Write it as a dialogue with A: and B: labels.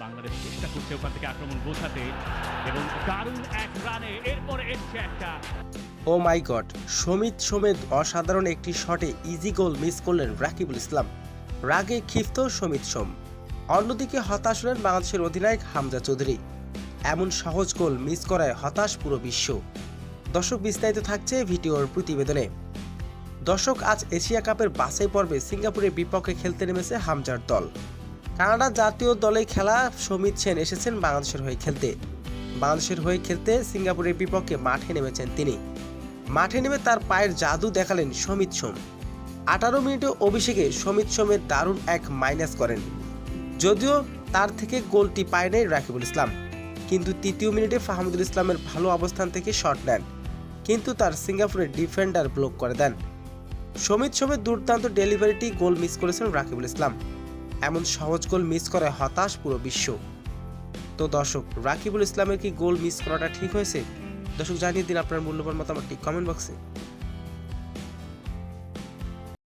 A: বাংলাদেশ চেষ্টা করছে ওখান থেকে আক্রমণ গোছাতে এবং দারুণ এক রানে এরপরে এসছে একটা।
B: ও মাই গড, সমিত সোমের অসাধারণ একটি শটে ইজি গোল মিস করলেন রাকিবুল ইসলাম। রাগে ক্ষিপ্ত সমিত সোম। অন্যদিকে হতাশ হলেন বাংলাদেশের অধিনায়ক হামজা চৌধুরী। এমন সহজ গোল মিস করায় হতাশ পুরো বিশ্ব। দর্শক, বিস্তারিত থাকছে ভিডিওর প্রতিবেদনে। দর্শক, আজ এশিয়া কাপের বাছাই পর্বে সিঙ্গাপুরের বিপক্ষে খেলতে নেমেছে হামজার দল। কানাডা জাতীয় দলে খেলা সমিত সেন এসেছেন বাংলাদেশের হয়ে খেলতে। বাংলাদেশের হয়ে খেলতে সিঙ্গাপুরের বিপক্ষে মাঠে নেমেছেন তিনি। মাঠে নেমে তার পায়ের জাদু দেখালেন সমিত সোম। 18 মিনিটে অভিষেকে সমিত সোমের দারুণ এক মাইনাস করেন। যদিও তার থেকে গোলটি পায় নাই রাকিবুল ইসলাম, কিন্তু তৃতীয় মিনিটে ফাহমিদুল ইসলামের ভালো অবস্থান থেকে শট নেন, কিন্তু তার সিঙ্গাপুরের ডিফেন্ডার ব্লক করে দেন। সমিত সোমের দুর্দান্ত ডেলিভারিটি গোল মিস করেছেন রাকিবুল ইসলাম। এমন সহজ গোল মিস করে হতাশ পুরো বিশ্ব। তো দর্শক, রাকিবুল ইসলামের কি গোল মিস করাটা ঠিক হয়েছে? দর্শক, জানিয়ে দিন আপনার মূল্যবান মতামতটি কমেন্ট বক্সে।